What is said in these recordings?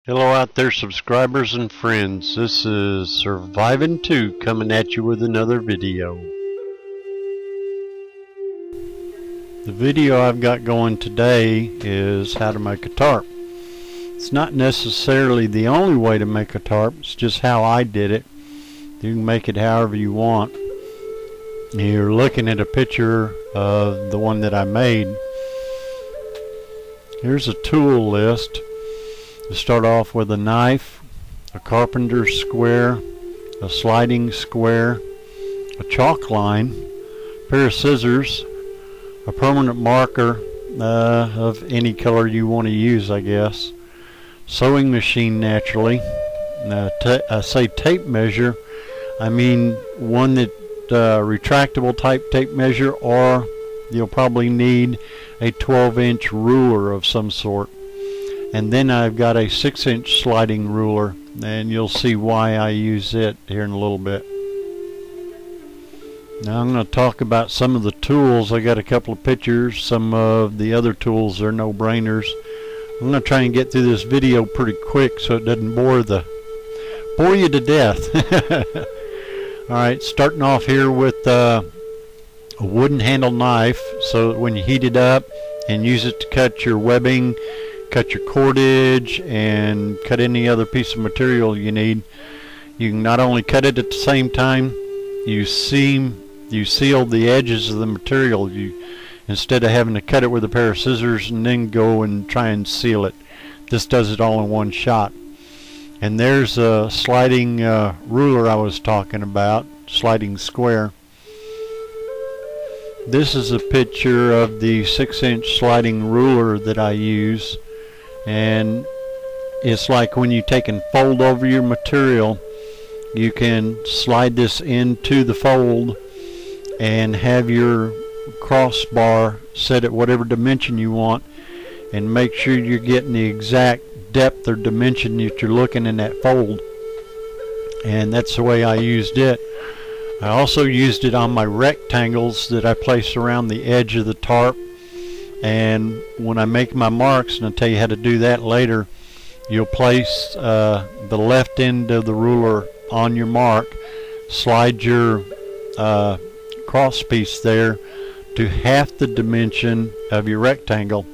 Hello out there, subscribers and friends. This is Surviving 2 coming at you with another video. The video I've got going today is how to make a tarp. It's not necessarily the only way to make a tarp, it's just how I did it. You can make it however you want. You're looking at a picture of the one that I made. Here's a tool list. To start off with a knife, a carpenter's square, a sliding square, a chalk line, a pair of scissors, a permanent marker of any color you want to use, I guess, sewing machine naturally. I say tape measure, I mean one that retractable type tape measure, or you'll probably need a 12-inch ruler of some sort. And then I've got a 6-inch sliding ruler, and you'll see why I use it here in a little bit. Now I'm going to talk about some of the tools. I got a couple of pictures. Some of the other tools are no-brainers. I'm going to try and get through this video pretty quick so it doesn't bore you to death. Alright, starting off here with a wooden handle knife, so that when you heat it up and use it to cut your webbing, cut your cordage, and cut any other piece of material you need, you can not only cut it at the same time, you seal the edges of the material. Instead of having to cut it with a pair of scissors and then go and try and seal it, this does it all in one shot. And there's a sliding ruler I was talking about, sliding square. This is a picture of the 6-inch sliding ruler that I use. And it's like when you take and fold over your material, you can slide this into the fold and have your crossbar set at whatever dimension you want, and make sure you're getting the exact depth or dimension that you're looking in that fold. And that's the way I used it. I also used it on my rectangles that I place around the edge of the tarp. And when I make my marks, and I'll tell you how to do that later, you'll place the left end of the ruler on your mark, slide your cross piece there to half the dimension of your rectangle,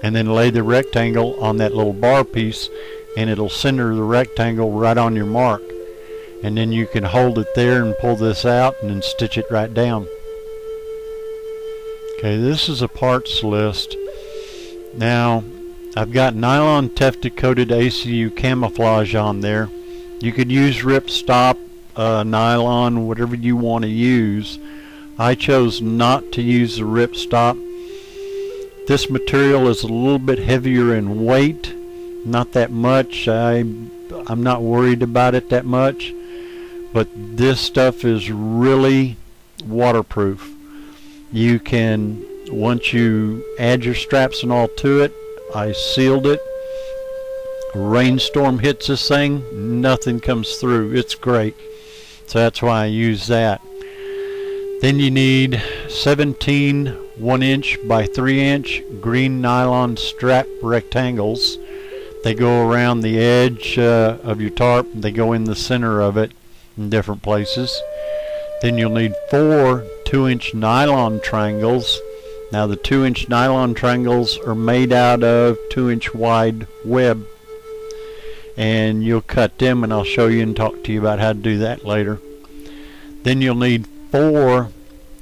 and then lay the rectangle on that little bar piece, and it'll center the rectangle right on your mark. And then you can hold it there and pull this out and then stitch it right down. Okay, this is a parts list. Now, I've got nylon tefted coated ACU camouflage on there. You could use ripstop, nylon, whatever you want to use. I chose not to use the ripstop. This material is a little bit heavier in weight, not that much. I'm not worried about it that much, but this stuff is really waterproof. You can, once you add your straps and all to it, I sealed it. A rainstorm hits this thing, nothing comes through. It's great. So that's why I use that. Then you need 17 1-inch by 3-inch green nylon strap rectangles. They go around the edge of your tarp. They go in the center of it in different places. Then you'll need 4 2-inch nylon triangles. Now the 2-inch nylon triangles are made out of 2-inch wide web, and you'll cut them, and I'll show you and talk to you about how to do that later. Then you'll need 4,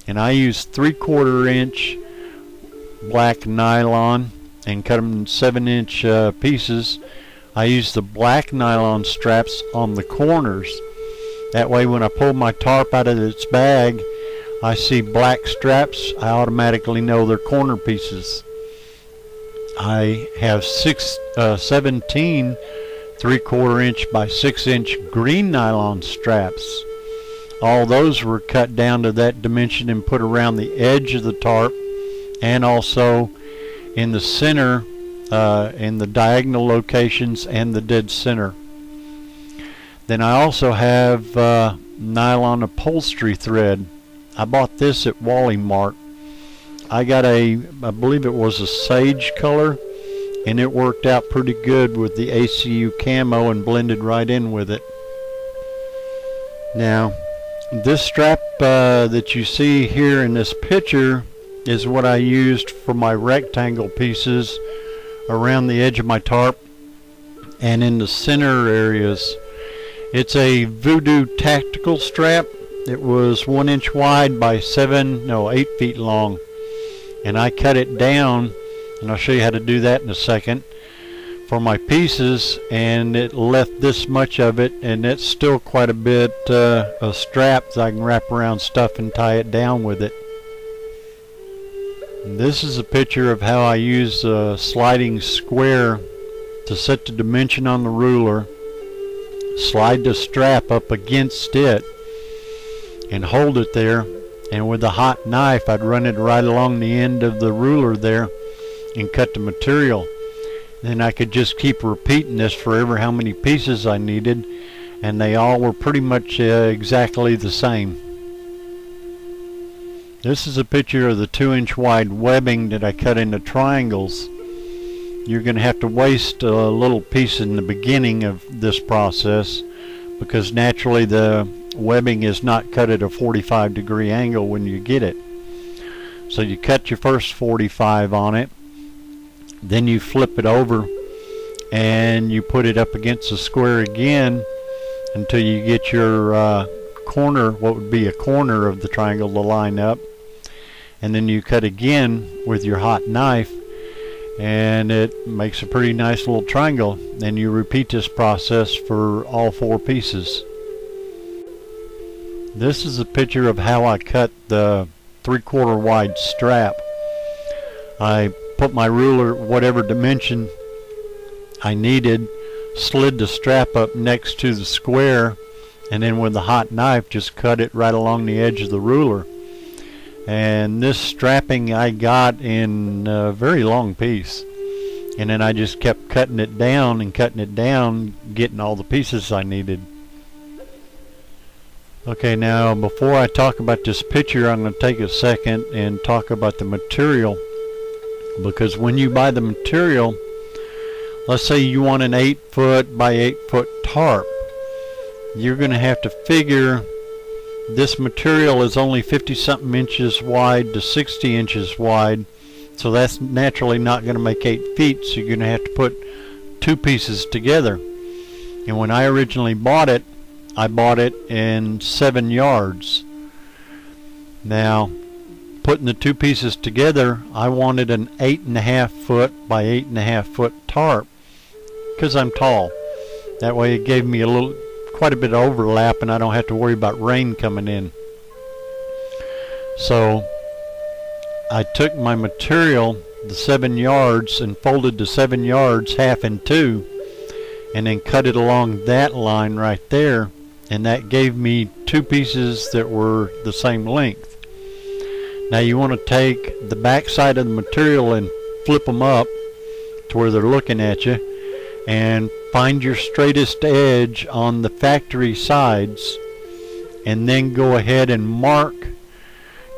and I use 3/4-inch black nylon and cut them in 7-inch pieces. I use the black nylon straps on the corners. That way when I pull my tarp out of its bag, I see black straps, I automatically know they're corner pieces. I have 17 3/4-inch by 6-inch green nylon straps. All those were cut down to that dimension and put around the edge of the tarp, and also in the center, in the diagonal locations and the dead center. Then I also have nylon upholstery thread. I bought this at Wally Mart. I got I believe it was a sage color, and it worked out pretty good with the ACU camo and blended right in with it. Now this strap that you see here in this picture is what I used for my rectangle pieces around the edge of my tarp and in the center areas. It's a Voodoo tactical strap. It was 1 inch wide by 8 feet long, and I cut it down, and I'll show you how to do that in a second, for my pieces, and it left this much of it, and it's still quite a bit of strap so I can wrap around stuff and tie it down with it. And this is a picture of how I use a sliding square to set the dimension on the ruler, slide the strap up against it and hold it there, and with a hot knife I'd run it right along the end of the ruler there and cut the material. Then I could just keep repeating this forever how many pieces I needed, and they all were pretty much exactly the same. This is a picture of the 2-inch wide webbing that I cut into triangles. You're going to have to waste a little piece in the beginning of this process because naturally the webbing is not cut at a 45-degree angle when you get it. So you cut your first 45 on it, then you flip it over and you put it up against the square again until you get your corner, what would be a corner of the triangle, to line up, and then you cut again with your hot knife and it makes a pretty nice little triangle. And you repeat this process for all 4 pieces. This is a picture of how I cut the 3/4 wide strap. I put my ruler whatever dimension I needed, slid the strap up next to the square, and then with the hot knife just cut it right along the edge of the ruler. And this strapping I got in a very long piece, and then I just kept cutting it down and cutting it down, getting all the pieces I needed. Okay, now before I talk about this picture, I'm going to take a second and talk about the material, because when you buy the material, let's say you want an 8-foot by 8-foot tarp, you're going to have to figure this material is only 50-something inches wide to 60 inches wide, so that's naturally not going to make 8 feet, so you're going to have to put 2 pieces together. And when I originally bought it, I bought it in 7 yards. Now, putting the 2 pieces together, I wanted an 8.5 foot by 8.5 foot tarp because I'm tall. That way it gave me quite a bit of overlap, and I don't have to worry about rain coming in. So I took my material, the 7 yards, and folded the 7 yards half in 2, and then cut it along that line right there, and that gave me 2 pieces that were the same length. Now you want to take the back side of the material and flip them up to where they're looking at you, and find your straightest edge on the factory sides, and then go ahead and mark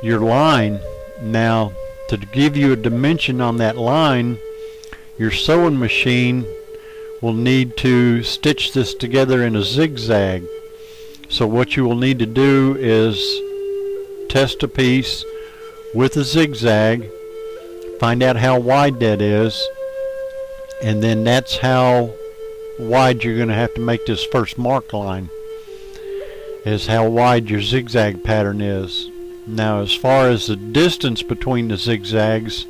your line. Now, to give you a dimension on that line, your sewing machine will need to stitch this together in a zigzag. So what you will need to do is test a piece with a zigzag, find out how wide that is, and then that's how wide you're going to have to make this first mark line, is how wide your zigzag pattern is. Now, as far as the distance between the zigzags,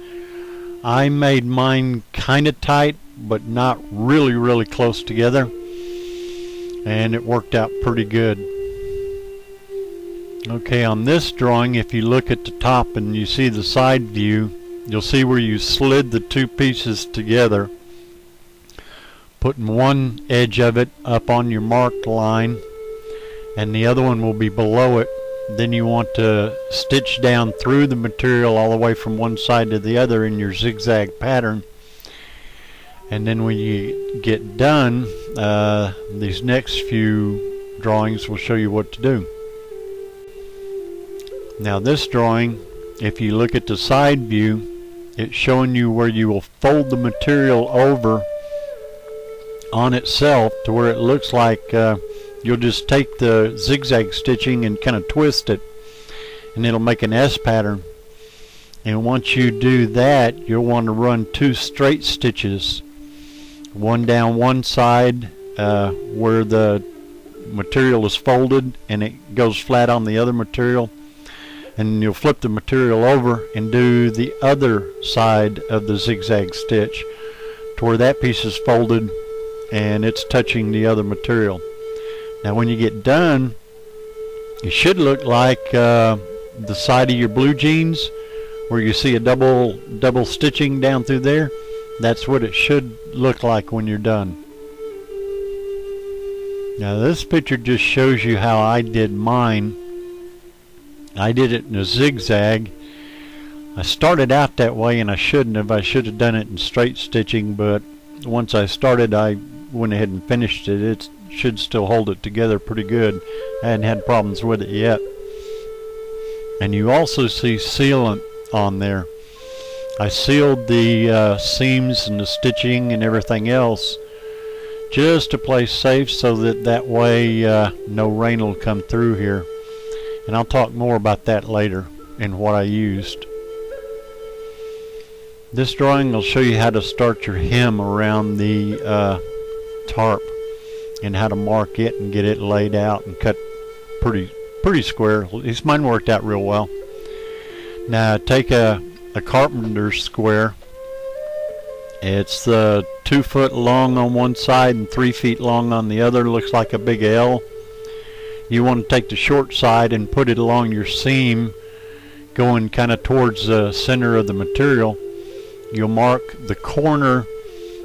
I made mine kind of tight, but not really close together, and it worked out pretty good. Okay, on this drawing, if you look at the top and you see the side view, you'll see where you slid the 2 pieces together, putting one edge of it up on your marked line and the other one will be below it. Then you want to stitch down through the material all the way from one side to the other in your zigzag pattern. And then when you get done, these next few drawings will show you what to do. Now this drawing, if you look at the side view it's showing you where you will fold the material over on itself to where it looks like you'll just take the zigzag stitching and kind of twist it, and it'll make an S pattern. And once you do that, you'll want to run 2 straight stitches, one down one side where the material is folded and it goes flat on the other material, and you'll flip the material over and do the other side of the zigzag stitch to where that piece is folded and it's touching the other material. Now when you get done, it should look like the side of your blue jeans where you see a double stitching down through there. That's what it should look like when you're done. Now this picture just shows you how I did mine. I did it in a zigzag. I started out that way and I shouldn't have. I should have done it in straight stitching, but once I started, I went ahead and finished it. It should still hold it together pretty good. I hadn't had problems with it yet. And you also see sealant on there. I sealed the seams and the stitching and everything else just to play safe, so that way no rain will come through here. And I'll talk more about that later and what I used. This drawing will show you how to start your hem around the tarp and how to mark it and get it laid out and cut pretty square. At least mine worked out real well. Now take a carpenter's square. It's 2 foot long on one side and 3 feet long on the other. Looks like a big L. You want to take the short side and put it along your seam, going kind of towards the center of the material. You'll mark the corner.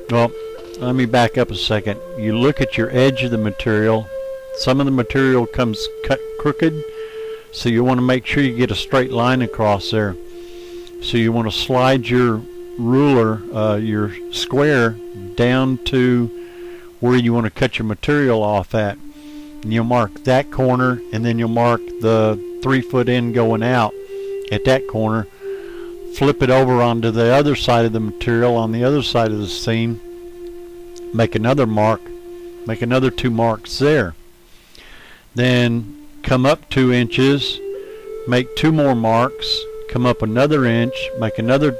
Well, let me back up a second. You look at your edge of the material. Some of the material comes cut crooked, so you want to make sure you get a straight line across there. So you want to slide your ruler, your square, down to where you want to cut your material off at. And you'll mark that corner, and then you'll mark the 3 foot end going out at that corner. Flip it over onto the other side of the material on the other side of the seam. Make another mark. Make another 2 marks there. Then come up 2 inches. Make 2 more marks. Come up another inch. Make another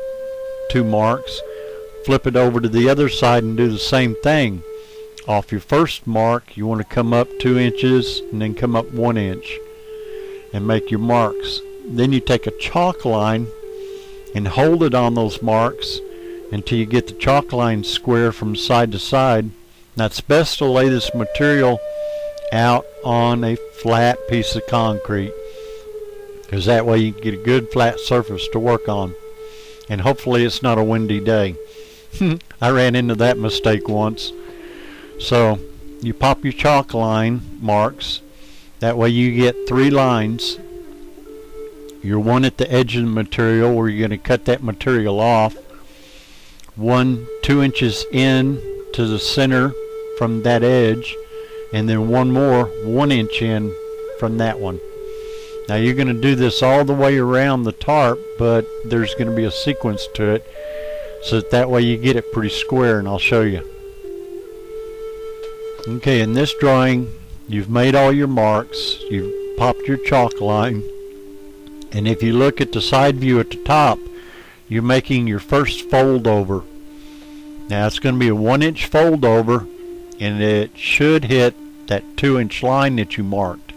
2 marks. Flip it over to the other side and do the same thing. Off your first mark, you want to come up 2 inches and then come up 1 inch and make your marks. Then you take a chalk line and hold it on those marks until you get the chalk line square from side to side. Now it's best to lay this material out on a flat piece of concrete, because that way you can get a good flat surface to work on. And hopefully it's not a windy day. I ran into that mistake once. So you pop your chalk line marks. That way you get 3 lines. Your one at the edge of the material where you're going to cut that material off. 1 2 inches in to the center from that edge, and then 1 more 1 inch in from that one. Now you're going to do this all the way around the tarp, but there's going to be a sequence to it, so that way you get it pretty square, and I'll show you. Okay, in this drawing you've made all your marks, you've popped your chalk line, and if you look at the side view at the top, you're making your first fold over. Now it's going to be a 1 inch fold over, and it should hit that 2 inch line that you marked,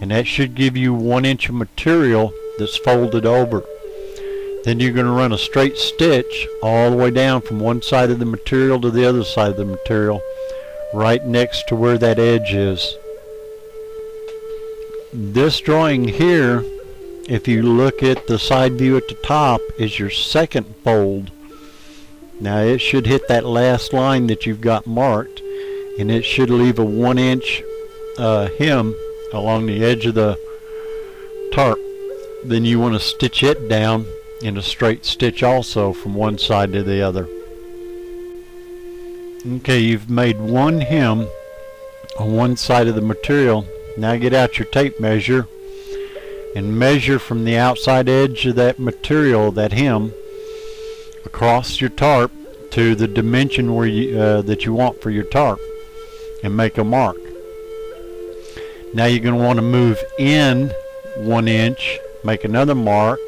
and that should give you 1 inch of material that's folded over. Then you're going to run a straight stitch all the way down from one side of the material to the other side of the material, right next to where that edge is. This drawing here, if you look at the side view at the top, is your second fold. Now it should hit that last line that you've got marked, and it should leave a 1 inch hem along the edge of the tarp. Then you want to stitch it down in a straight stitch also from one side to the other. Okay, you've made 1 hem on one side of the material. Now get out your tape measure and measure from the outside edge of that material, that hem, across your tarp to the dimension where that you want for your tarp, and make a mark. Now you're going to want to move in 1 inch, make another mark,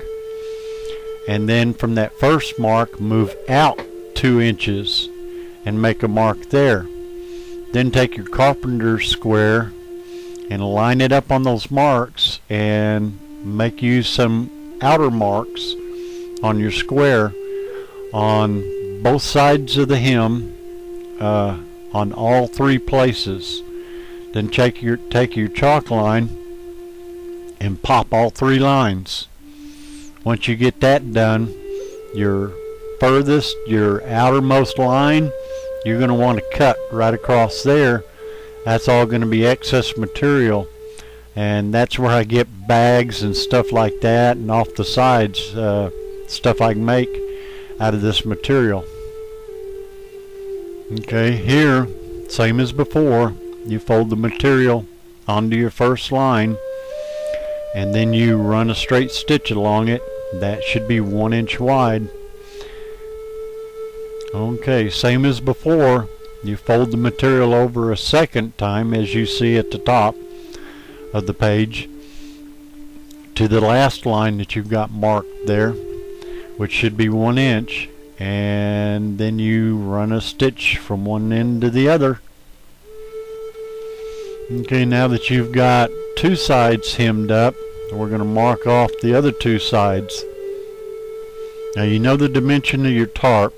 and then from that first mark move out 2 inches and make a mark there. Then take your carpenter's square and line it up on those marks and make you some outer marks on your square on both sides of the hem, on all 3 places. Then take your chalk line and pop all 3 lines. Once you get that done, your outermost line, you're going to want to cut right across there. That's all going to be excess material, and that's where I get bags and stuff like that, and off the sides, stuff I can make out of this material. Okay, here, same as before, you fold the material onto your first line, and then you run a straight stitch along it. That should be 1 inch wide. Okay, same as before, you fold the material over a second time, as you see at the top of the page, to the last line that you've got marked there, which should be 1 inch, and then you run a stitch from one end to the other. Okay, now that you've got 2 sides hemmed up, we're going to mark off the other 2 sides. Now you know the dimension of your tarp.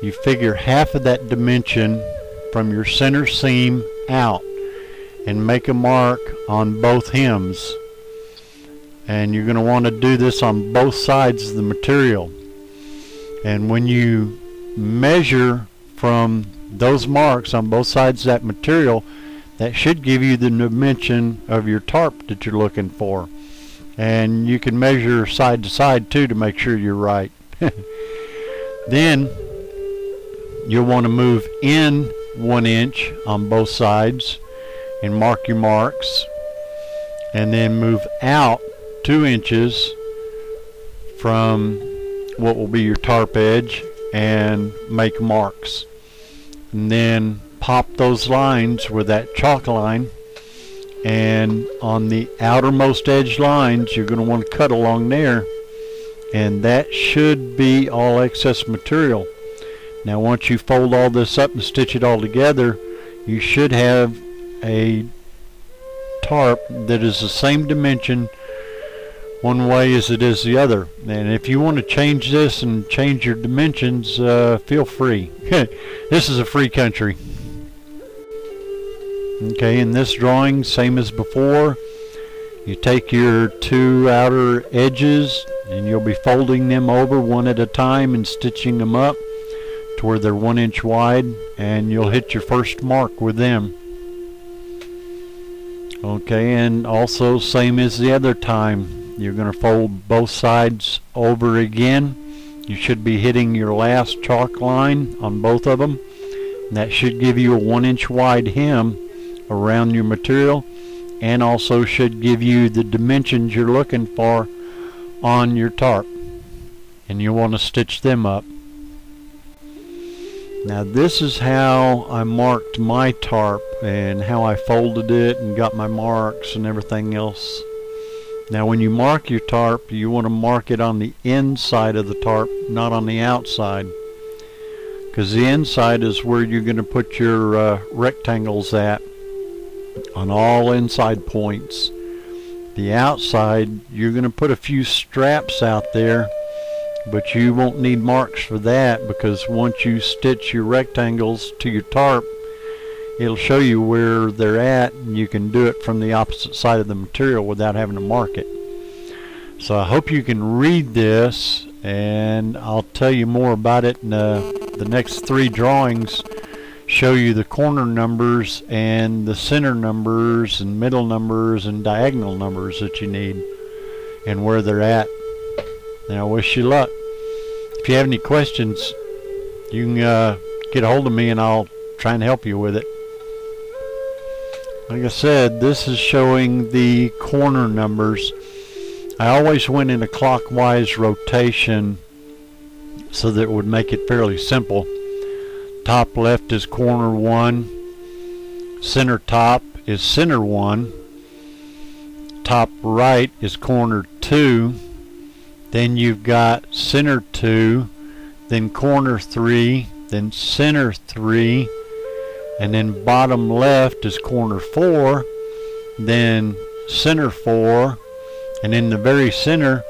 You figure half of that dimension from your center seam out and make a mark on both hems. And you're going to want to do this on both sides of the material. And when you measure from those marks on both sides of that material, that should give you the dimension of your tarp that you're looking for. And you can measure side to side too to make sure you're right. Then you'll want to move in 1 inch on both sides and mark your marks, and then move out 2 inches from what will be your tarp edge and make marks. And then pop those lines with that chalk line, and on the outermost edge lines you're going to want to cut along there, and that should be all excess material. Now once you fold all this up and stitch it all together, you should have a tarp that is the same dimension one way as it is the other. And if you want to change this and change your dimensions, feel free. This is a free country. Okay, in this drawing, same as before, you take your 2 outer edges and you'll be folding them over one at a time and stitching them up to where they're 1 inch wide, and you'll hit your first mark with them. Okay, and also same as the other time, you're going to fold both sides over again. You should be hitting your last chalk line on both of them. And that should give you a 1 inch wide hem around your material, and also should give you the dimensions you're looking for on your tarp, and you want to stitch them up. Now this is how I marked my tarp and how I folded it and got my marks and everything else. Now when you mark your tarp, you want to mark it on the inside of the tarp, not on the outside, because the inside is where you're going to put your rectangles at, on all inside points. The outside, you're going to put a few straps out there, but you won't need marks for that, because once you stitch your rectangles to your tarp, it'll show you where they're at, and you can do it from the opposite side of the material without having to mark it. So I hope you can read this, and I'll tell you more about it in the next 3 drawings. Show you the corner numbers and the center numbers and middle numbers and diagonal numbers that you need and where they're at. And I wish you luck. If you have any questions, you can get a hold of me and I'll try and help you with it. Like I said, this is showing the corner numbers. I always went in a clockwise rotation so that it would make it fairly simple. Top left is corner 1, center top is center 1, top right is corner 2, then you've got center 2, then corner 3, then center 3, and then bottom left is corner 4, then center 4, and in the very center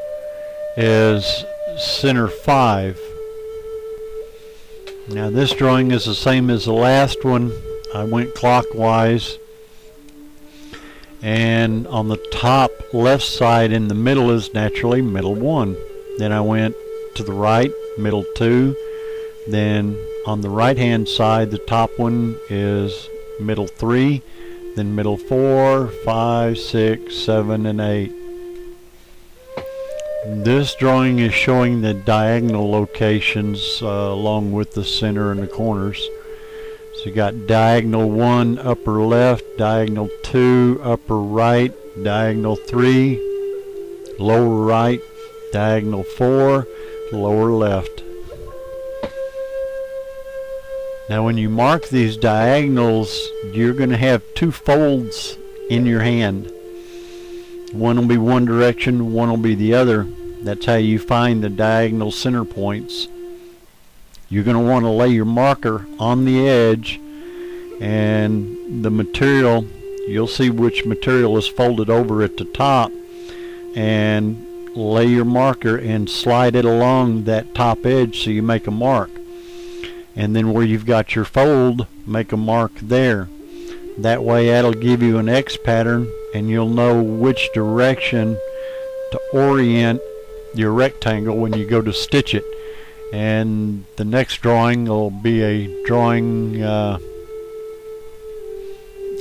is center 5. Now this drawing is the same as the last one. I went clockwise, and on the top left side in the middle is naturally middle 1. Then I went to the right, middle 2, then on the right hand side the top one is middle 3, then middle 4, 5, 6, 7, and 8. This drawing is showing the diagonal locations along with the center and the corners. So you got diagonal 1 upper left, diagonal 2 upper right, diagonal 3 lower right, diagonal 4 lower left. Now when you mark these diagonals, you're going to have 2 folds in your hand. One will be one direction, one will be the other. That's how you find the diagonal center points. You're going to want to lay your marker on the edge, and the material, you'll see which material is folded over at the top, and lay your marker and slide it along that top edge so you make a mark. And then where you've got your fold, make a mark there. That way that'll give you an X pattern, and you'll know which direction to orient your rectangle when you go to stitch it. And the next drawing will be a drawing,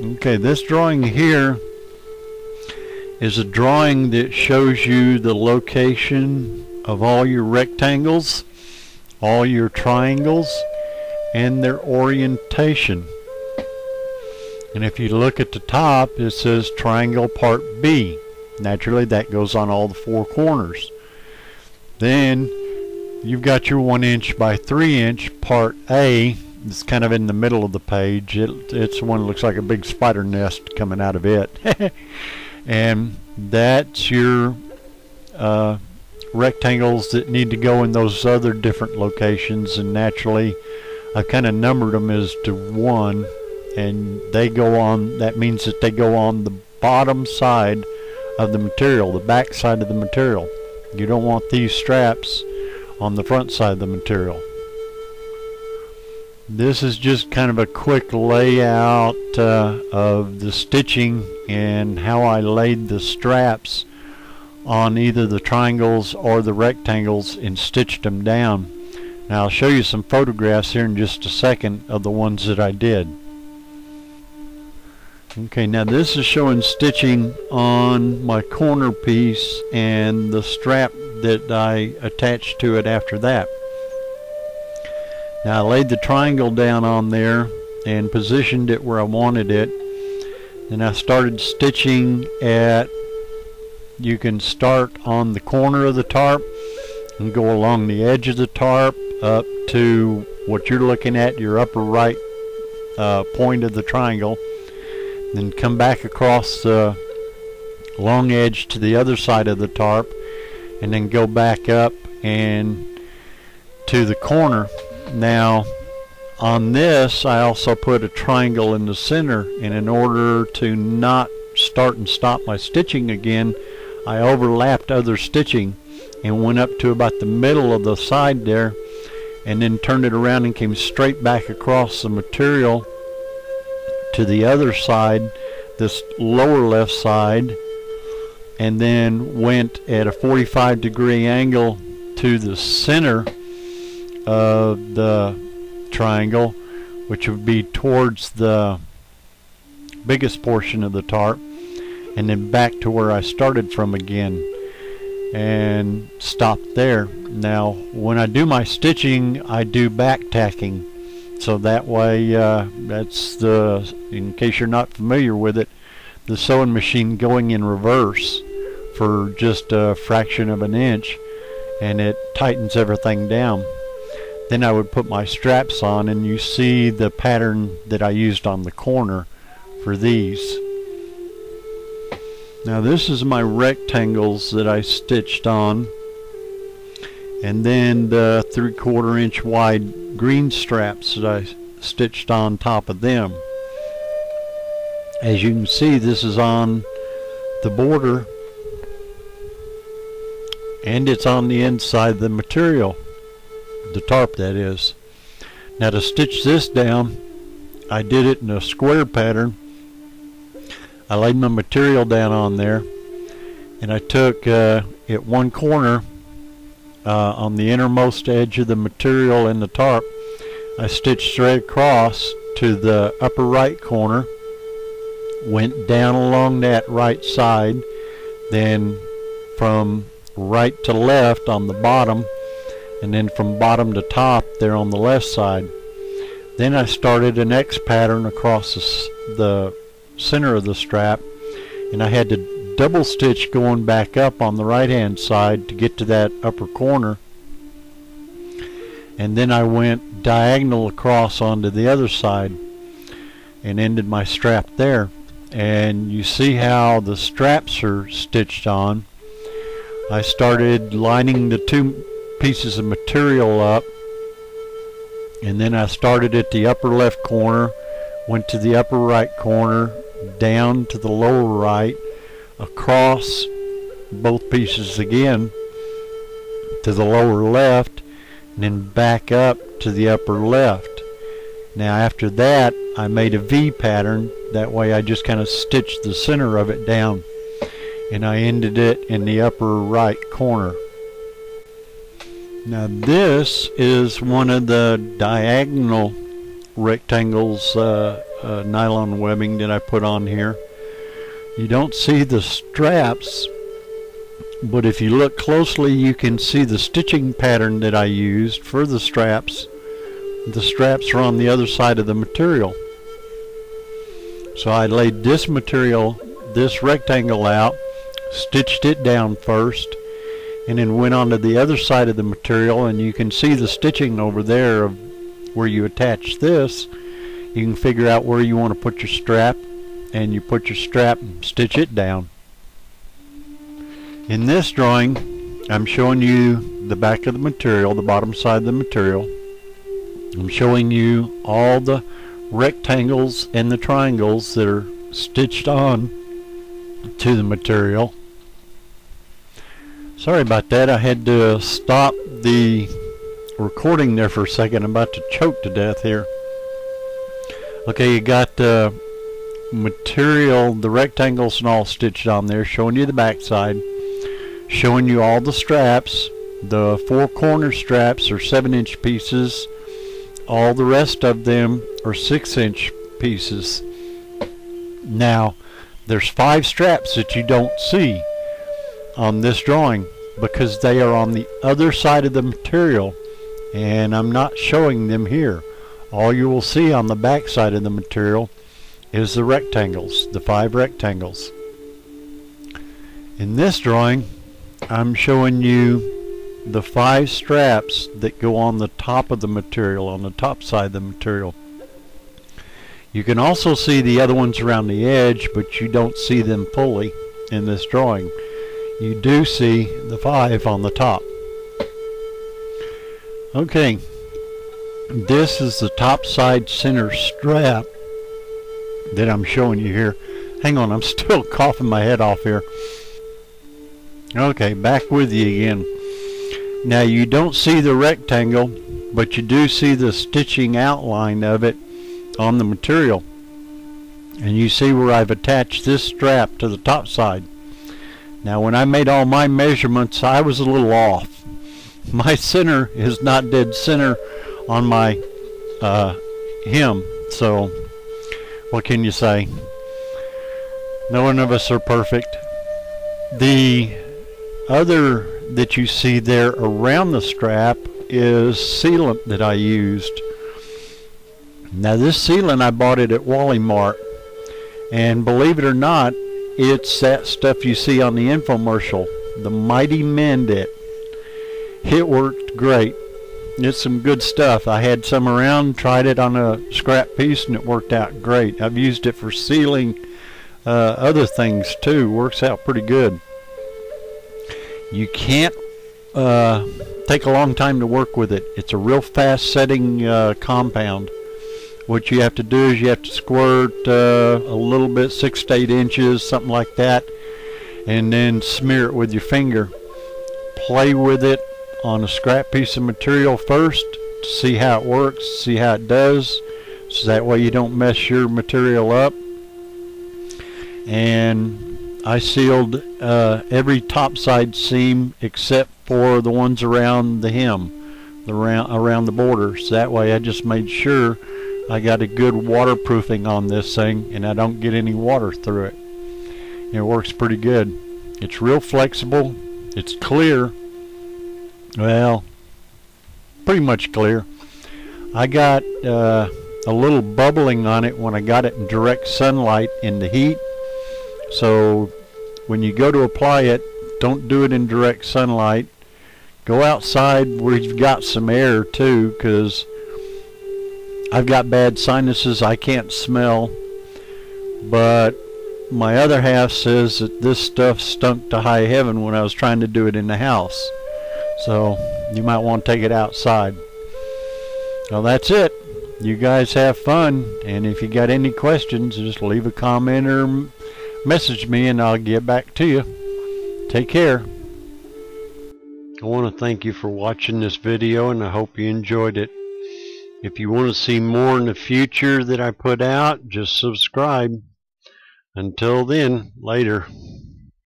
okay, this drawing here is a drawing that shows you the location of all your rectangles, all your triangles, and their orientation. And if you look at the top, it says triangle part B. Naturally that goes on all the 4 corners. Then you've got your 1 inch by 3 inch part A. It's kind of in the middle of the page. It's one that looks like a big spider nest coming out of it. And that's your rectangles that need to go in those other different locations, and naturally I've kind of numbered them as to 1, and they go on, that means that they go on the bottom side of the material, the back side of the material. You don't want these straps on the front side of the material. This is just kind of a quick layout of the stitching and how I laid the straps on either the triangles or the rectangles and stitched them down. Now I'll show you some photographs here in just a second of the ones that I did. Okay, now this is showing stitching on my corner piece and the strap that I attached to it after that. Now I laid the triangle down on there and positioned it where I wanted it, and I started stitching at, you can start on the corner of the tarp and go along the edge of the tarp up to what you're looking at, your upper right point of the triangle. Then come back across the long edge to the other side of the tarp, and then go back up and to the corner. Now on this I also put a triangle in the center, and in order to not start and stop my stitching again, I overlapped other stitching and went up to about the middle of the side there, and then turned it around and came straight back across the material to the other side, this lower left side, and then went at a 45-degree angle to the center of the triangle, which would be towards the biggest portion of the tarp, and then back to where I started from again and stopped there. Now when I do my stitching, I do back tacking. So that way, that's the, in case you're not familiar with it, the sewing machine going in reverse for just a fraction of an inch, and it tightens everything down. Then I would put my straps on, and you see the pattern that I used on the corner for these. Now this is my rectangles that I stitched on, and then the 3/4 inch wide green straps that I stitched on top of them. As you can see, this is on the border, and it's on the inside of the material, the tarp that is. Now to stitch this down, I did it in a square pattern. I laid my material down on there, and I took at one corner on the innermost edge of the material in the tarp, I stitched straight across to the upper right corner, went down along that right side, then from right to left on the bottom, and then from bottom to top there on the left side. Then I started an X pattern across the center of the strap, and I had to double stitch going back up on the right hand side to get to that upper corner, and then I went diagonal across onto the other side and ended my strap there. And you see how the straps are stitched on. I started lining the two pieces of material up, and then I started at the upper left corner, went to the upper right corner, down to the lower right, across both pieces again to the lower left, and then back up to the upper left. Now after that, I made a V pattern. That way I just kind of stitched the center of it down, and I ended it in the upper right corner. Now this is one of the diagonal rectangles, nylon webbing that I put on here. You don't see the straps, but if you look closely you can see the stitching pattern that I used for the straps. The straps are on the other side of the material. So I laid this material, this rectangle out, stitched it down first, and then went on to the other side of the material, and you can see the stitching over there of where you attach this. You can figure out where you want to put your strap, and you put your strap and stitch it down. In this drawing, I'm showing you the back of the material, the bottom side of the material. I'm showing you all the rectangles and the triangles that are stitched on to the material. Sorry about that, I had to stop the recording there for a second. I'm about to choke to death here. Okay, you got the material, the rectangles and all stitched on there, showing you the back side, showing you all the straps. The four corner straps are 7-inch pieces. All the rest of them are 6-inch pieces. Now there's 5 straps that you don't see on this drawing because they are on the other side of the material, and I'm not showing them here. All you will see on the back side of the material is the rectangles, the 5 rectangles. In this drawing, I'm showing you the 5 straps that go on the top of the material, on the top side of the material. You can also see the other ones around the edge, but you don't see them fully in this drawing. You do see the 5 on the top. Okay, this is the top side center strap that I'm showing you here. Hang on, I'm still coughing my head off here. Okay, back with you again. Now you don't see the rectangle, but you do see the stitching outline of it on the material. And you see where I've attached this strap to the top side. Now when I made all my measurements, I was a little off. My center is not dead center on my hem, so what can you say? No one of us are perfect. The other that you see there around the strap is sealant that I used. Now this sealant, I bought it at Wally Mart, and believe it or not, it's that stuff you see on the infomercial, the Mighty Mend It. It worked great. it's some good stuff. I had some around, tried it on a scrap piece, and it worked out great. I've used it for sealing other things too. Works out pretty good. You can't take a long time to work with it. It's a real fast setting compound. What you have to do is you have to squirt a little bit, 6 to 8 inches, something like that, and then smear it with your finger. Play with it on a scrap piece of material first to see how it works, see how it does, so that way you don't mess your material up. And I sealed every top side seam except for the ones around the hem, around the borders. That way I just made sure I got a good waterproofing on this thing and I don't get any water through it. It works pretty good. It's real flexible. It's clear. Well, pretty much clear. I got a little bubbling on it when I got it in direct sunlight in the heat. So when you go to apply it, don't do it in direct sunlight. Go outside where you've got some air too, because I've got bad sinuses. I can't smell. But my other half says that this stuff stunk to high heaven when I was trying to do it in the house. So you might want to take it outside. Well, that's it. You guys have fun, and if you got any questions, just leave a comment or message me and I'll get back to you. Take care. I want to thank you for watching this video, and I hope you enjoyed it. If you want to see more in the future that I put out, just subscribe. Until then, later.